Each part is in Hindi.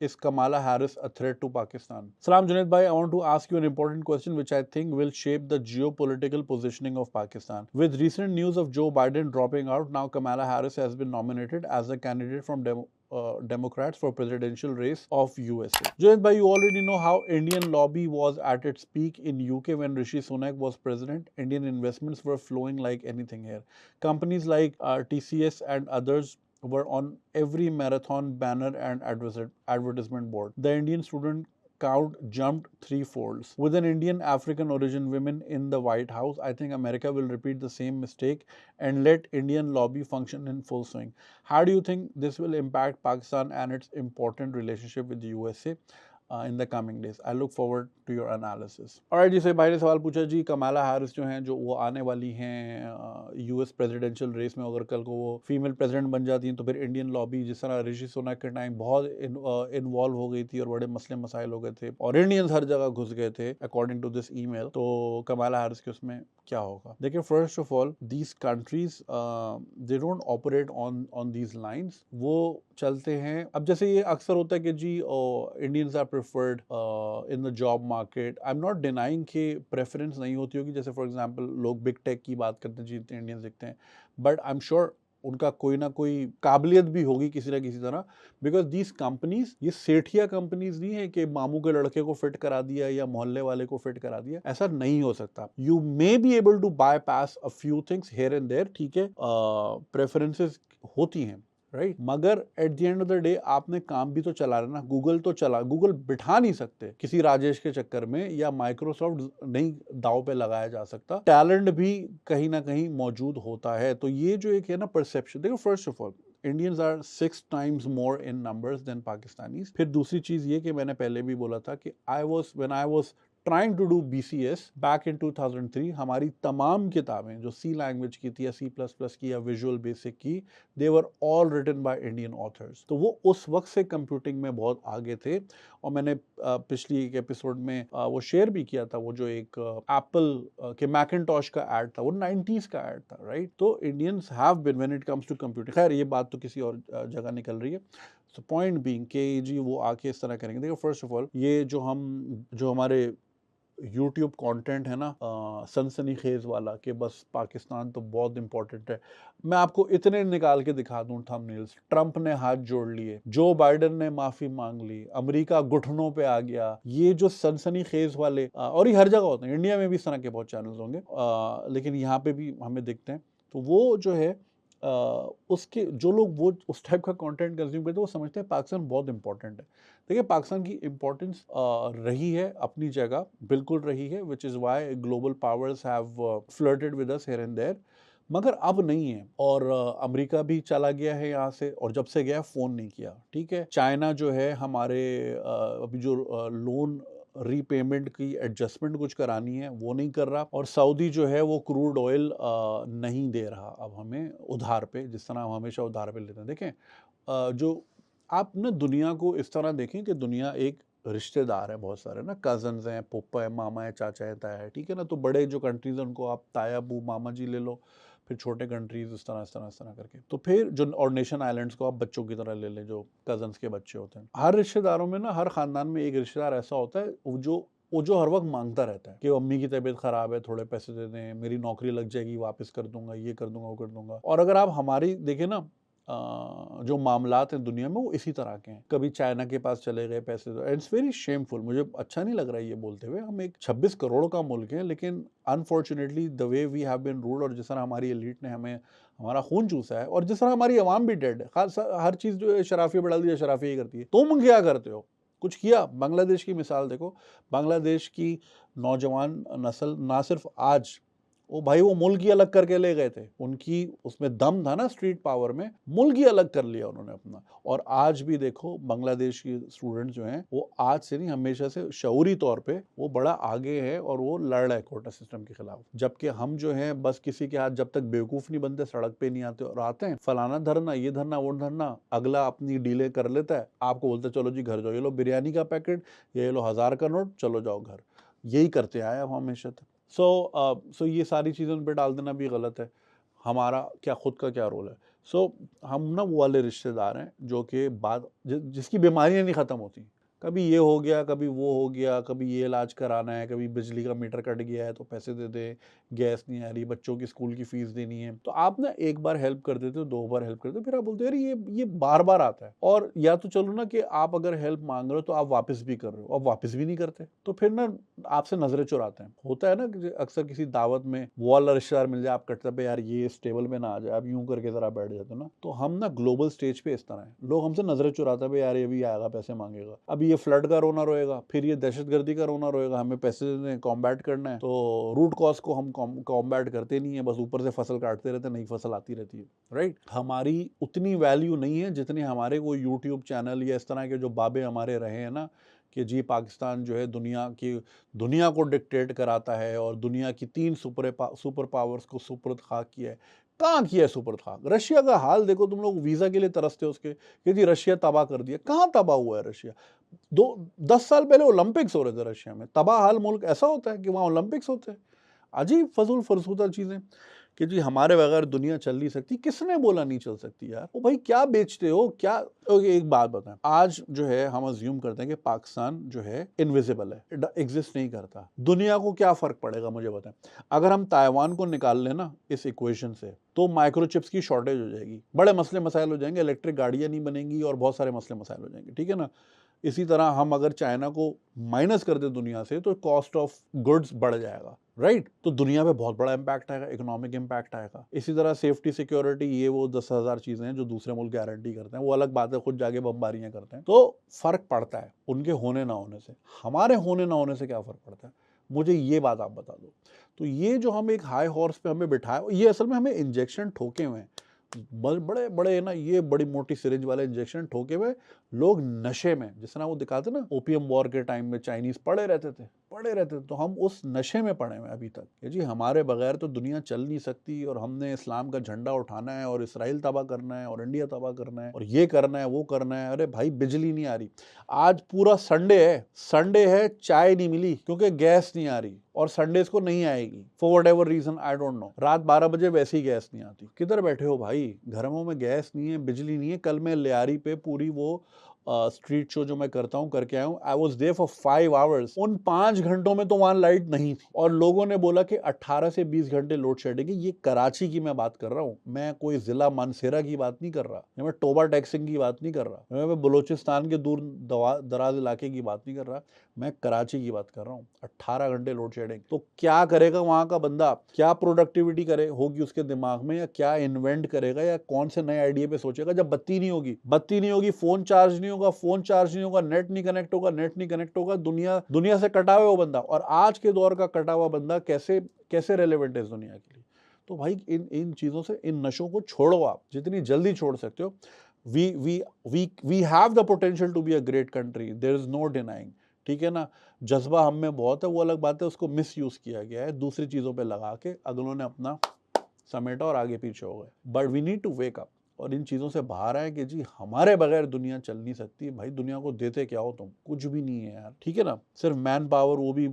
Is Kamala Harris a threat to Pakistan? Salam Junaid bhai, I want to ask you an important question which I think will shape the geopolitical positioning of Pakistan. With recent news of Joe Biden dropping out, now Kamala Harris has been nominated as a candidate from Democrats for presidential race of USA. Junaid bhai, you already know how Indian lobby was at its peak in UK when Rishi Sunak was president. Indian investments were flowing like anything here. Companies like TCS and others were on every marathon banner and advertisement board. The Indian student count jumped threefolds. With an Indian African origin women in the White House, I think America will repeat the same mistake and let Indian lobby function in full swing. How do you think this will impact Pakistan and its important relationship with the USA? In the coming days. I look forward to your analysis. Alright जी, से भाई ने सवाल पूछा जी, कमाला हैरिस जो हैं जो वो आने वाली हैं यूएस प्रेसिडेंशियल रेस में, अगर कल को वो फीमेल प्रेसिडेंट बन जाती हैं तो फिर इंडियन लॉबी जिस तरह ऋषि सुनक के टाइम बहुत इन्वॉल्व हो गई थी और बड़े मसले मसाइल हो गए थे और इंडियंस हर जगह घुस गए थे अकॉर्डिंग टू दिस ईमेल, तो कमाला हैरिस के उसमें क्या होगा? देखिए, first of all these countries they don't operate on these lines, वो चलते हैं। अब जैसे ये अक्सर होता है कि जी Indians are preferred in the job market. I am not denying कि प्रेफरेंस नहीं होती होगी, जैसे फॉर एग्जांपल लोग बिग टेक की बात करते हैं, जितने इंडियंस दिखते हैं, बट आई एम श्योर उनका कोई ना कोई काबिलियत भी होगी किसी ना किसी तरह, बिकॉज दीज कंपनीज ये सेठिया कंपनीज नहीं है कि मामू के लड़के को फिट करा दिया या मोहल्ले वाले को फिट करा दिया, ऐसा नहीं हो सकता। You may be able to bypass a few things here and there, ठीक है, प्रेफरेंसेस होती हैं, राइट, मगर at the end of the day आपने काम भी तो चला रहा ना, गूगल तो चला, गूगल बिठा नहीं सकते किसी राजेश के चक्कर में, या माइक्रोसॉफ्ट नहीं दाव पे लगाया जा सकता, टैलेंट भी कहीं ना कहीं मौजूद होता है। तो ये जो एक है ना परसेप्शन, देखो first of all Indians are 6 times more in numbers than Pakistanis. फिर दूसरी चीज ये कि मैंने पहले भी बोला था कि when I was trying to do BCS back in 2003, हमारी तमाम किताबें जो C लैंग्वेज की थी या C++ की या विजुअल बेसिक की, they were all written by Indian authors. तो वो उस वक्त से कंप्यूटिंग में बहुत आगे थे, और मैंने पिछली एक एपिसोड में वो शेयर भी किया था, वो जो एक एप्पल के मैकिनटॉश का ऐड था, वो 90s का ऐड था, राइट। तो Indians have been when it comes to computing, खैर ये बात तो किसी और जगह निकल रही है। सो पॉइंट बीइंग कि जी वो आके इस तरह करेंगे। देखो फर्स्ट ऑफ ऑल ये जो हमारे यूट्यूब कंटेंट है ना सनसनीखेज वाला कि बस पाकिस्तान तो बहुत इंपॉर्टेंट है, मैं आपको इतने निकाल के दिखा दूं थंबनेल्स। ट्रंप ने हाथ जोड़ लिए, जो बाइडेन ने माफी मांग ली, अमेरिका घुटनों पे आ गया, ये जो सनसनीखेज वाले और ये हर जगह होते हैं, इंडिया में भी इस तरह के बहुत चैनल्स होंगे, लेकिन यहाँ पे भी हमें दिखते हैं। तो वो जो है उसके जो लोग वो उस टाइप का कंटेंट कंज्यूम करते हैं, वो समझते हैं पाकिस्तान बहुत इंपॉर्टेंट है। देखिए पाकिस्तान की इंपॉर्टेंस रही है अपनी जगह, बिल्कुल रही है, which is why global powers have flirted with us here and there, मगर अब नहीं है। और अमेरिका भी चला गया है यहाँ से, और जब से गया फ़ोन नहीं किया, ठीक है। चाइना जो है हमारे अभी जो लोन रीपेमेंट की एडजस्टमेंट कुछ करानी है वो नहीं कर रहा, और सऊदी जो है वो क्रूड ऑयल नहीं दे रहा अब हमें उधार पे, जिस तरह हम हमेशा उधार पे लेते हैं। देखें जो आप ना दुनिया को इस तरह देखें कि दुनिया एक रिश्तेदार है, बहुत सारे ना कजन्स हैं, पुप्पा है, मामा है, चाचा है, ताया है, ठीक है ना। तो बड़े जो कंट्रीज हैं उनको आप ताया बू मामा जी ले लो, फिर छोटे कंट्रीज इस तरह इस तरह इस तरह करके, तो फिर जो और नेशन आइलैंड्स को आप बच्चों की तरह ले लें, जो कजन्स के बच्चे होते हैं। हर रिश्तेदारों में ना, हर खानदान में एक रिश्तेदार ऐसा होता है वो जो हर वक्त मांगता रहता है कि अम्मी की तबीयत खराब है, थोड़े पैसे दे दें, मेरी नौकरी लग जाएगी, वापस कर दूंगा, ये कर दूंगा, वो कर दूंगा। और अगर आप हमारी देखें ना जो मामलात हैं दुनिया में, वो इसी तरह के हैं। कभी चाइना के पास चले गए पैसे, तो इट्स वेरी शेमफुल, मुझे अच्छा नहीं लग रहा है ये बोलते हुए। हम एक 26 करोड़ का मुल्क है, लेकिन unfortunately the way we have been ruled, और जिस तरह हमारी एलीट ने हमें हमारा खून चूसा है, और जिस तरह हमारी अवाम भी डेड है, हर चीज़ जो है शराफी बढ़ा दी, शराफी ही करती है। तुम क्या करते हो? कुछ किया? बांग्लादेश की मिसाल देखो, बांग्लादेश की नौजवान नस्ल ना सिर्फ आज वो भाई वो मुल्क ही अलग करके ले गए थे, उनकी उसमें दम था ना स्ट्रीट पावर में, मुल्क ही अलग कर लिया उन्होंने अपना। और आज भी देखो बांग्लादेश की स्टूडेंट जो हैं वो आज से नहीं हमेशा से शऊरी तौर पे वो बड़ा आगे है, और वो लड़ रहा है कोटा सिस्टम के खिलाफ। जबकि हम जो हैं बस किसी के हाथ जब तक बेवकूफ़ नहीं बनते सड़क पे नहीं आते, और आते हैं फलाना धरना, ये धरना, वो धरना, अगला अपनी डीले कर लेता है, आपको बोलते चलो जी घर जाओ, ये लो बिरयानी का पैकेट, ये लो 1000 का नोट, चलो जाओ घर। यही करते आए अब हमेशा तक। सो ये सारी चीज़ें उन पर डाल देना भी गलत है। हमारा क्या खुद का क्या रोल है। सो हम ना वो वाले रिश्तेदार हैं जो कि जिसकी बीमारियां नहीं ख़त्म होती। कभी ये हो गया, कभी वो हो गया, कभी ये इलाज कराना है, कभी बिजली का मीटर कट गया है तो पैसे दे दे, गैस नहीं आ रही, बच्चों की स्कूल की फीस देनी है। तो आप ना एक बार हेल्प कर देते हो, 2 बार हेल्प कर देते हो, फिर आप बोलते हो यार ये बार-बार आता है। और या तो चलो ना कि आप अगर हेल्प माँग रहे हो तो आप वापस भी कर रहे हो, आप वापस भी नहीं करते। तो फिर ना आपसे नज़रें चुराते हैं। होता है ना कि अक्सर किसी दावत में वो वाला रिश्तेदार मिल जाए, आप कटते पे यार ये इस टेबल पे ना आ जाए, आप यूँ करके ज़रा बैठ जाते हो ना। तो हम ना ग्लोबल स्टेज पे इस तरह हैं। लोग हमसे नज़रें चुराते हैं, यार ये भी आएगा पैसे माँगेगा। अभी ये फ्लड का रोना रोएगा, फिर ये दहशतगर्दी का रोना रोएगा, हमें पैसे देने हैं, कॉम्बैट करना है। तो रूट कॉज़ को हम कॉम्बैट करते नहीं है, बस ऊपर से फसल काटते रहते हैं, नई फसल आती रहती है, राइट? हमारी उतनी वैल्यू नहीं है जितनी हमारे कोई यूट्यूब चैनल या इस तरह के जो बाबे हमारे रहे हैं ना, कि जी पाकिस्तान जो है दुनिया को डिक्टेट कराता है और दुनिया की 3 सुपर पावर्स को सुपुर्द खाक किया है। कहाँ किया है सुपुर्द खाक? रशिया का हाल देखो, तुम लोग वीज़ा के लिए तरसते हो उसके कि जी रशिया तबाह कर दिया। कहाँ तबाह हुआ है रशिया? 10 साल पहले ओलंपिक्स हो रहे थे रशिया में। तबाह हाल मुल्क ऐसा होता है कि वहाँ ओलंपिक्स होते हैं? अजीब फजूल फरसूदा चीज़ें कि जी हमारे बगैर दुनिया चल नहीं सकती। किसने बोला नहीं चल सकती यार? ओ भाई क्या बेचते हो क्या? ओके, एक बात बताएं, आज जो है हम अज्यूम करते हैं कि पाकिस्तान जो है इनविजिबल है, एग्जिस्ट नहीं करता। दुनिया को क्या फर्क पड़ेगा मुझे बताएं? अगर हम ताइवान को निकाल लें ना इस इक्वेशन से तो माइक्रोचिप्स की शॉर्टेज हो जाएगी, बड़े मसले मसाइल हो जाएंगे, इलेक्ट्रिक गाड़ियां नहीं बनेंगी और बहुत सारे मसले मसाइल हो जाएंगे, ठीक है ना? इसी तरह हम अगर चाइना को माइनस कर दे दुनिया से तो कॉस्ट ऑफ गुड्स बढ़ जाएगा, राइट? तो दुनिया पे बहुत बड़ा इम्पैक्ट आएगा, इकोनॉमिक इम्पैक्ट आएगा। इसी तरह सेफ्टी सिक्योरिटी ये वो 10,000 चीजें हैं जो दूसरे मुल्क गारंटी करते हैं, वो अलग बात है, खुद जाके बमबारियां करते हैं। तो फर्क पड़ता है उनके होने ना होने से। हमारे होने ना होने से क्या फर्क पड़ता है? मुझे ये बात आप बता दो। तो ये जो हम एक हाई हॉर्स पे हमें बिठाए, ये असल में हमें इंजेक्शन ठोके हुए हैं, बड़े बड़े ना, ये बड़ी मोटी सिरिंज वाले इंजेक्शन ठोके हुए लोग नशे में, जिस तरह वो दिखाते ना ओपियम वॉर के टाइम में चाइनीज पड़े रहते थे। तो हम उस नशे में पड़े हुए अभी तक कि जी हमारे बगैर तो दुनिया चल नहीं सकती और हमने इस्लाम का झंडा उठाना है और इसराइल तबाह करना है और इंडिया तबाह करना है और ये करना है वो करना है। अरे भाई बिजली नहीं आ रही, आज पूरा संडे है, चाय नहीं मिली क्योंकि गैस नहीं आ रही और संडेज को नहीं आएगी for whatever reason, I don't know. रात 12 बजे वैसे ही गैस नहीं आती। किधर बैठे हो भाई? घरों में गैस नहीं है, बिजली नहीं है। कल मैं लियारी पे पूरी वो स्ट्रीट शो जो मैं करता हूँ करके आया हूँ, I was there for 5 hours. उन 5 घंटों में तो वहां लाइट नहीं थी और लोगों ने बोला कि 18 से 20 घंटे लोड शेडिंग। ये कराची की मैं बात कर रहा हूँ, मैं कोई जिला मानसेरा की बात नहीं कर रहा, मैं टोबा टैक्सिंग की बात नहीं कर रहा, मैं बलोचिस्तान के दूर दराज इलाके की बात नहीं कर रहा, मैं कराची की बात कर रहा हूँ। 18 घंटे लोड शेडिंग। तो क्या करेगा वहां का बंदा? क्या प्रोडक्टिविटी करे होगी उसके दिमाग में, या क्या इन्वेंट करेगा, या कौन से नए आइडिया पे सोचेगा जब बत्ती नहीं होगी, फोन चार्ज नहीं होगा, नेट नहीं कनेक्ट होगा, दुनिया से कटा हुआ वो बंदा। और आज के दौर का कटा हुआ बंदा कैसे रेलेवेंट है इस दुनिया के लिए? तो भाई इन चीजों से, इन नशों को छोड़ो, आप जितनी जल्दी छोड़ सकते हो। We have the potential to be a great country, there is no denying, ठीक है ना? जज्बा हम में बहुत है, वो अलग बात है, उसको मिस यूज किया गया है दूसरी चीजों पे लगा के, अगलों ने अपना समेटा और आगे पीछे हो गए। But we need to wake up और इन चीज़ों से बाहर आए कि जी हमारे बगैर दुनिया चल नहीं सकती। भाई दुनिया को देते क्या हो तुम? कुछ भी नहीं है यार, ठीक है ना? सिर्फ मैन पावर, वो भी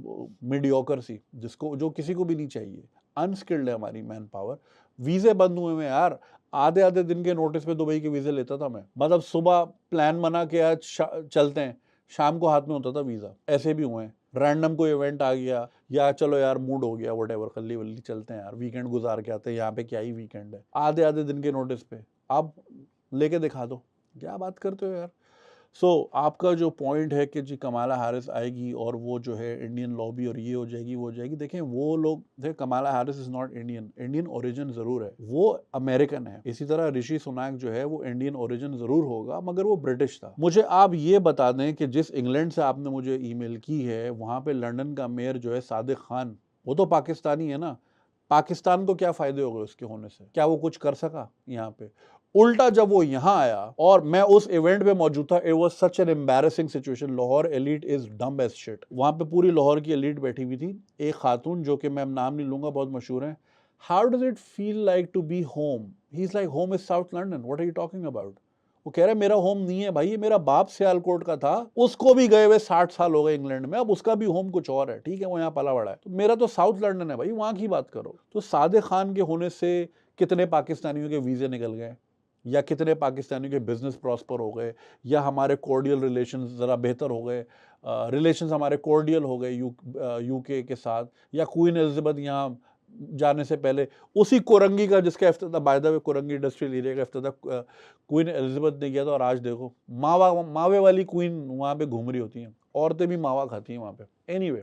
मीडियोकर सी, जो किसी को भी नहीं चाहिए। अनस्किल्ड है हमारी मैन पावर। वीज़े बंद हुए हैं यार, आधे दिन के नोटिस पे दुबई के वीज़े लेता था मैं। मतलब सुबह प्लान बना के आज चलते हैं, शाम को हाथ में होता था वीज़ा। ऐसे भी हुए हैं, रैंडम कोई इवेंट आ गया या चलो यार मूड हो गया, व्हाटएवर, खल्ली वल्ली चलते हैं यार, वीकेंड गुजार के आते हैं, यहाँ पे क्या ही वीकेंड है, आधे दिन के नोटिस पे। आप लेके दिखा दो, क्या बात करते हो यार? सो आपका जो पॉइंट है कि जी कमाला हैरिस आएगी और वो जो है इंडियन लॉबी और ये हो जाएगी वो हो जाएगी, देखें वो लोग, देखें Kamala Harris is not Indian origin जरूर है, वो अमेरिकन है। इसी तरह ऋषि सुनाक जो है वो इंडियन ओरिजिन जरूर होगा मगर वो ब्रिटिश था। मुझे आप ये बता दें कि जिस इंग्लैंड से आपने मुझे ईमेल की है वहां पे लंदन का मेयर जो है सादिक खान, वो तो पाकिस्तानी है ना। पाकिस्तान को क्या फायदे हो गए उसके होने से? क्या वो कुछ कर सका यहाँ पे? उल्टा जब वो यहाँ आया और मैं उस इवेंट पे मौजूद था, it was such an embarrassing situation. Lahore elite is dumb as shit. वहां पे पूरी लाहौर की एलीट बैठी हुई थी। एक खातून जो कि मैं नाम नहीं लूंगा, बहुत मशहूर है, how does it feel like to be home? He is like, home is South London, what are you talking about? वो कह रहा है मेरा होम नहीं है भाई, ये मेरा बाप सियालकोट का था, उसको भी गए हुए 60 साल हो गए इंग्लैंड में, अब उसका भी होम कुछ और है, ठीक है, वो यहाँ पला बड़ा है, तो मेरा तो साउथ लंदन है भाई, वहां की बात करो। तो सादिक खान के होने से कितने पाकिस्तानियों के वीज़े निकल गए, या कितने पाकिस्तानियों के बिजनेस प्रॉस्पर हो गए, या हमारे कोर्डियल रिलेशंस ज़रा बेहतर हो गए, रिलेशंस हमारे कोर्डियल हो गए यूके के साथ, या क्वीन एलिजाबेथ यहाँ जाने से पहले उसी कोरंगी का जिसका इफ्तिताह, by the way Korangi industrial area का इफ्तिताह क्वीन एलिजाबेथ ने किया था, और आज देखो मावे वाली क्वीन वहाँ पे घूम रही होती हैं, औरतें भी मावा खाती हैं वहाँ पे। एनीवे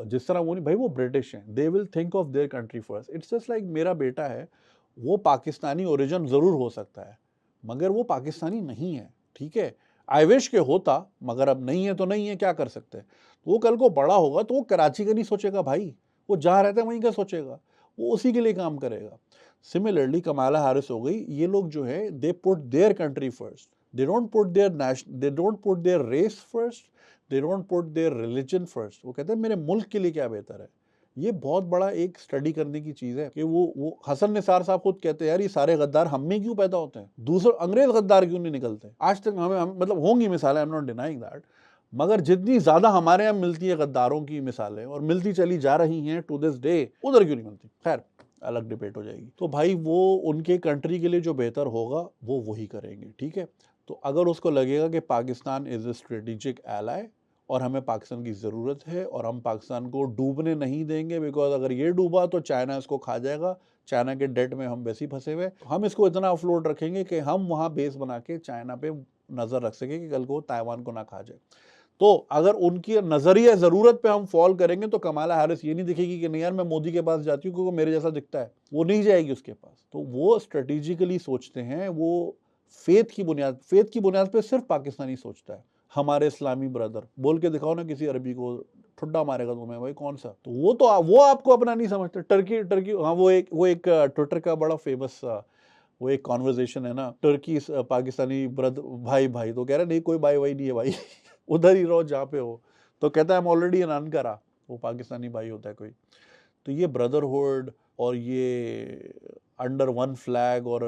जिस तरह वो नहीं भाई, वो ब्रिटिश हैं, they will think of their country first. It's just like मेरा बेटा है, वो पाकिस्तानी ओरिजिन ज़रूर हो सकता है मगर वो पाकिस्तानी नहीं है, ठीक है। आई विश के होता, मगर अब नहीं है तो नहीं है, क्या कर सकते हैं। तो वो कल को बड़ा होगा तो वो कराची का नहीं सोचेगा भाई, वो जहाँ रहता है वहीं का सोचेगा, वो उसी के लिए काम करेगा। सिमिलरली कमाला हैरिस हो गई, ये लोग जो है they put their country first, they don't put their race first, they don't put their religion first. वो कहते हैं मेरे मुल्क के लिए क्या बेहतर है। ये बहुत बड़ा एक स्टडी करने की चीज़ है कि वो हसन निसार साहब खुद कहते हैं यार ये सारे गद्दार हम में क्यों पैदा होते हैं, दूसरे अंग्रेज गद्दार क्यों नहीं निकलते। आज तक हम मतलब होंगी मिसालें, I am not denying that, मगर जितनी ज्यादा हमारे यहाँ मिलती है गद्दारों की मिसालें और मिलती चली जा रही हैं टू दिस डे, उधर क्यों नहीं मिलती। खैर अलग डिबेट हो जाएगी। तो भाई वो उनके कंट्री के लिए जो बेहतर होगा वो वही करेंगे, ठीक है। तो अगर उसको लगेगा कि Pakistan is a strategic ally और हमें पाकिस्तान की ज़रूरत है और हम पाकिस्तान को डूबने नहीं देंगे, बिकॉज अगर ये डूबा तो चाइना इसको खा जाएगा, चाइना के डेट में हम वैसे ही फंसे हुए, हम इसको इतना अफलोड रखेंगे कि हम वहाँ बेस बना के चाइना पे नज़र रख सकें कि कल को ताइवान को ना खा जाए। तो अगर उनकी नज़रिया ज़रूरत पे हम फॉल करेंगे तो कमाला हैरिस ये नहीं दिखेगी कि नहीं यार मैं मोदी के पास जाती हूँ क्योंकि मेरे जैसा दिखता है, वो नहीं जाएगी उसके पास। तो वो स्ट्रेटेजिकली सोचते हैं, वो फेथ की बुनियाद पे सिर्फ पाकिस्तानी सोचता है। हमारे इस्लामी ब्रदर बोल के दिखाओ ना किसी अरबी को, ठुड्डा मारेगा तुम्हें भाई कौन सा। तो वो आपको अपना नहीं समझते। टर्की हाँ, वो एक ट्विटर का बड़ा फेमस वो एक कॉन्वर्जेशन है ना, टर्की पाकिस्तानी ब्रदर भाई भाई, तो कह रहे नहीं कोई भाई नहीं है भाई उधर ही रहो जहाँ पे हो। तो कहता है I am already N Ankara, वो पाकिस्तानी भाई होता है कोई। तो ये ब्रदरहुड और ये अंडर वन फ्लैग और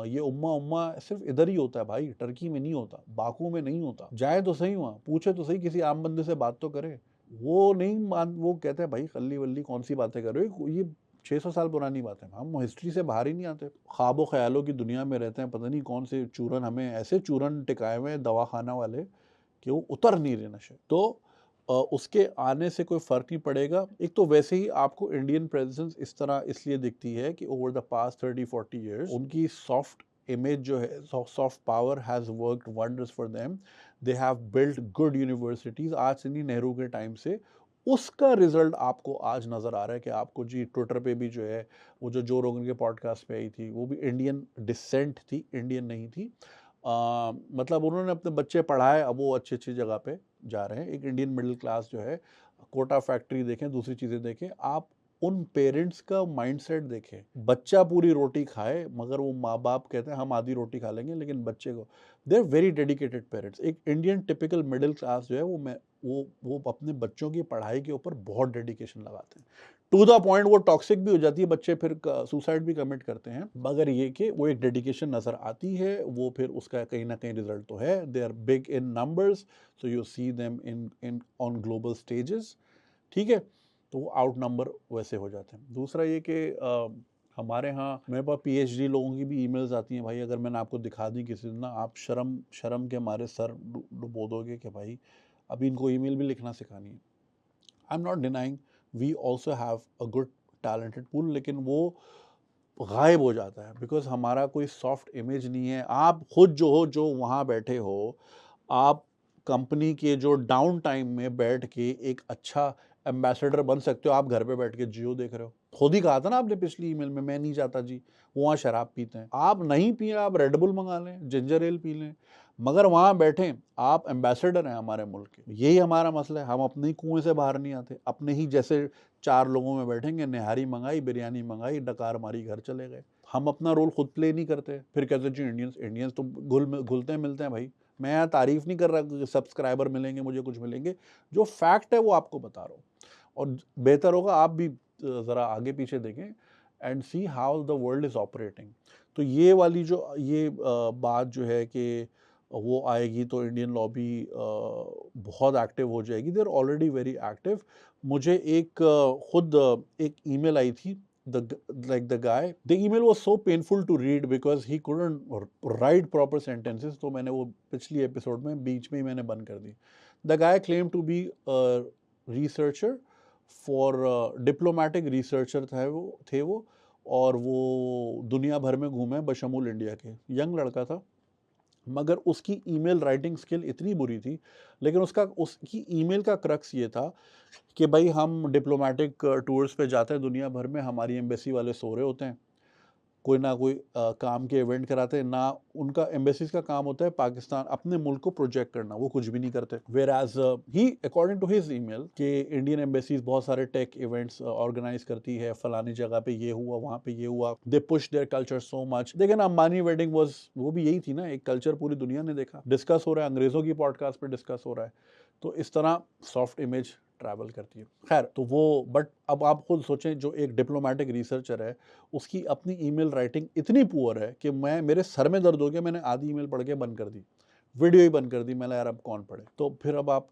ये उम्मा सिर्फ इधर ही होता है भाई, टर्की में नहीं होता, बाकू में नहीं होता। जाए तो सही वहाँ, पूछे तो सही, किसी आम बंदे से बात तो करे। वो नहीं मान, वो कहते हैं भाई खल्ली वल्ली कौन सी बातें कर रहे हो, ये 600 साल पुरानी बात है, हम हिस्ट्री से बाहर ही नहीं आते, ख्वाबो ख्यालों की दुनिया में रहते हैं। पता नहीं कौन से चूरन, हमें ऐसे चूरन टिकाए हुए दवा खाना वाले कि वो उतर नहीं रहे नशे। तो उसके आने से कोई फ़र्क नहीं पड़ेगा। एक तो वैसे ही आपको इंडियन प्रेजेंस इस तरह इसलिए दिखती है कि ओवर द पास्ट 30-40 ईयर्स उनकी सॉफ्ट इमेज जो है, soft power has worked wonders for them. They have built good universities, आज से नहीं नेहरू के टाइम से। उसका रिजल्ट आपको आज नज़र आ रहा है कि आपको जी ट्विटर पे भी जो है, वो जो रोगन के पॉडकास्ट पे आई थी वो भी इंडियन डिसेंट थी, इंडियन नहीं थी। मतलब उन्होंने अपने बच्चे पढ़ाए, अब वो अच्छी अच्छी जगह पे जा रहे हैं। एक इंडियन मिडिल क्लास जो है, कोटा फैक्ट्री देखें, दूसरी चीज़ें देखें, आप उन पेरेंट्स का माइंडसेट देखें। बच्चा पूरी रोटी खाए मगर वो माँ बाप कहते हैं हम आधी रोटी खा लेंगे, लेकिन बच्चे को, they are very dedicated parents. एक इंडियन टिपिकल मिडिल क्लास जो है वो अपने बच्चों की पढ़ाई के ऊपर बहुत डेडिकेशन लगाते हैं, टू द पॉइंट वो टॉक्सिक भी हो जाती है, बच्चे फिर सुसाइड भी कमिट करते हैं। मगर ये कि वो एक डेडिकेशन नज़र आती है, वो फिर उसका कहीं ना कहीं रिजल्ट तो है। They are big in numbers, so you see them in on global stages, ठीक है। तो वो आउट नंबर वैसे हो जाते हैं। दूसरा ये कि हमारे यहाँ मेरे पास PhD लोगों की भी ईमेल्स आती हैं भाई, अगर मैंने आपको दिखा दी किसी दिन ना, आप शर्म के मारे सर डुबो दोगे कि भाई अभी इनको ईमेल भी लिखना सिखानी है। I am not denying, we also have a good talented pool, लेकिन वो गायब हो जाता है बिकॉज हमारा कोई सॉफ्ट इमेज नहीं है। आप खुद जो हो, जो वहाँ बैठे हो, आप कंपनी के जो डाउन टाइम में बैठ के एक अच्छा एम्बेसडर बन सकते हो। आप घर पे बैठ के जियो देख रहे हो, खुद ही कहा था ना आपने पिछली ईमेल में, मैं नहीं चाहता जी, वहाँ शराब पीते हैं। आप नहीं पिए, आप रेड बुल मंगा लें, जिंजर एल पी लें, मगर वहाँ बैठें, आप एम्बेसडर हैं हमारे मुल्क के। यही हमारा मसला है, हम अपने ही कुएं से बाहर नहीं आते। अपने ही जैसे 4 लोगों में बैठेंगे, निहारी मंगाई, बिरयानी मंगाई, डकार मारी, घर चले गए। हम अपना रोल खुद प्ले नहीं करते, फिर कहते जी इंडियंस तो घुलते मिलते हैं भाई। मैं यहाँ तारीफ नहीं कर रहा कि सब्सक्राइबर मिलेंगे मुझे, कुछ मिलेंगे, जो फैक्ट है वो आपको बता रहा हूँ। और बेहतर होगा आप भी ज़रा आगे पीछे देखें and see how the world is operating. तो ये वाली जो ये बात जो है कि वो आएगी तो इंडियन लॉबी बहुत एक्टिव हो जाएगी, they are already very active. मुझे एक खुद एक ईमेल आई थी the guy, the email was so painful to read because he couldn't write proper sentences. तो मैंने वो पिछली एपिसोड में बीच में ही मैंने बंद कर दी. The guy claimed to be a researcher for diplomatic researcher थे वो और वो दुनिया भर में घूमे बशमूल इंडिया के. यंग लड़का था मगर उसकी ईमेल राइटिंग स्किल इतनी बुरी थी. लेकिन उसकी ईमेल का क्रक्स ये था कि भाई हम डिप्लोमेटिक टूर्स पे जाते हैं दुनिया भर में, हमारी एम्बेसी वाले सो रहे होते हैं, कोई ना कोई काम के इवेंट कराते हैं ना. उनका एम्बेसीज का काम होता है पाकिस्तान अपने मुल्क को प्रोजेक्ट करना, वो कुछ भी नहीं करते. Whereas he according to his email कि इंडियन एम्बेसीज बहुत सारे टेक इवेंट्स ऑर्गेनाइज करती है, फलानी जगह पे ये हुआ, वहाँ पे ये हुआ, they push their culture so much. लेकिन अंबानी वेडिंग वो भी यही थी ना, एक कल्चर पूरी दुनिया ने देखा, डिस्कस हो रहा है, अंग्रेजों की पॉडकास्ट पे डिस्कस हो रहा है. तो इस तरह सॉफ्ट इमेज ट्रैवल करती है. खैर तो वो, बट अब आप खुद सोचें, जो एक डिप्लोमेटिक रिसर्चर है उसकी अपनी ईमेल राइटिंग इतनी पुअर है कि मेरे सर में दर्द हो गया, मैंने आधी ईमेल पढ़ के बंद कर दी, वीडियो ही बंद कर दी. मैंने यार अब कौन पढ़े. तो फिर अब आप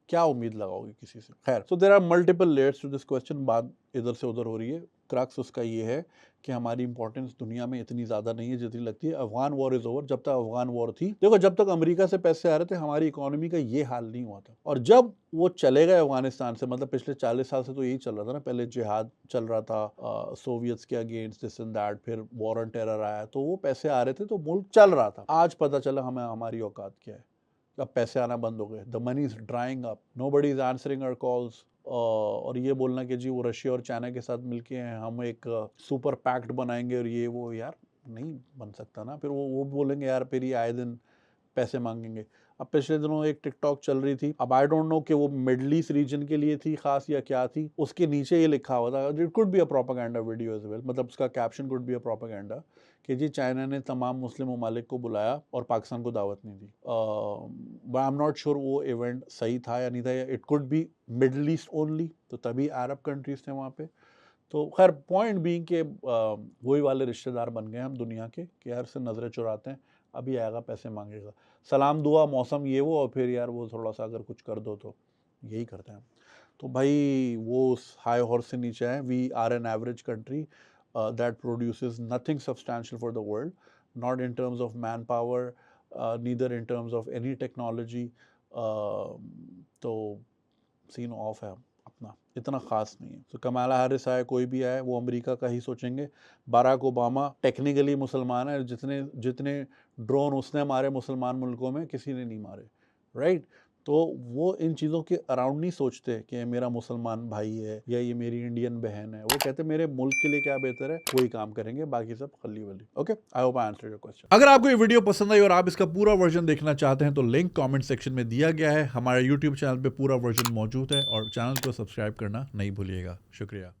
क्या उम्मीद लगाओगे किसी से. खैर, so there are multiple layers to this question. बात इधर से उधर हो रही है. क्रक्स उसका ये है कि हमारी इंपॉर्टेंस दुनिया में इतनी ज़्यादा नहीं है जितनी लगती है. Afghan war is over. जब तक अफगान वॉर थी, देखो, जब तक अमेरिका से पैसे आ रहे थे हमारी इकोनॉमी का ये हाल नहीं हुआ था. और जब वो चले गए अफगानिस्तान से, मतलब पिछले 40 साल से तो यही चल रहा था ना. पहले जिहाद चल रहा था सोवियट्स के अगेंस्ट, दिस एंड दैट, फिर वॉर ऑन टेरर आया, तो वो पैसे आ रहे थे तो मुल्क चल रहा था. आज पता चला हमें हमारी औकात क्या है. अब पैसे आना बंद हो गए. The money is drying up, nobody is answering our calls. और ये बोलना कि जी वो रशिया और चाइना के साथ मिलके हैं, हम एक सुपर पैक्ट बनाएंगे और ये वो, यार नहीं बन सकता ना. फिर वो बोलेंगे यार फिर ये आए दिन पैसे मांगेंगे. अब पिछले दिनों एक टिकटॉक चल रही थी, अब आई डोंट नो कि वो मिडल ईस्ट रीजन के लिए थी खास या क्या थी. उसके नीचे ये लिखा हुआ था, it could be a propaganda video as well, मतलब उसका caption could be a propaganda कि जी चाइना ने तमाम मुस्लिम ममालिक को बुलाया और पाकिस्तान को दावत नहीं दी. But I am not sure वो इवेंट सही था या नहीं था. It could be middle east only, तो तभी अरब कंट्रीज थे वहाँ पे. तो खैर, पॉइंट बीइंग के वही वाले रिश्तेदार बन गए हम दुनिया के कि यार से नज़रें चुराते हैं, अभी आएगा पैसे मांगेगा, सलाम दुआ मौसम ये वो, और फिर यार वो थोड़ा सा अगर कुछ कर दो, तो यही करते हैं. तो भाई वो उस हाई हॉर्स से नीचे आए. We are an average country that produces nothing substantial for the world, not in terms of manpower, neither in terms of any technology. तो सीन ऑफ है अपना, इतना ख़ास नहीं है. तो कमाला हैरिस आए, कोई भी आए, वो अमेरिका का ही सोचेंगे. बराक ओबामा टेक्निकली मुसलमान है, जितने ड्रोन उसने मारे मुसलमान मुल्कों में किसी ने नहीं मारे, राइट. तो वो इन चीज़ों के अराउंड नहीं सोचते कि मेरा मुसलमान भाई है या ये मेरी इंडियन बहन है. वो कहते मेरे मुल्क के लिए क्या बेहतर है, वही काम करेंगे, बाकी सब खल्ली वली. Okay, I hope I answered your question. अगर आपको ये वीडियो पसंद आई और आप इसका पूरा वर्जन देखना चाहते हैं तो लिंक कमेंट सेक्शन में दिया गया है. हमारे यूट्यूब चैनल पे पूरा वर्जन मौजूद है और चैनल को सब्सक्राइब करना नहीं भूलिएगा. शुक्रिया.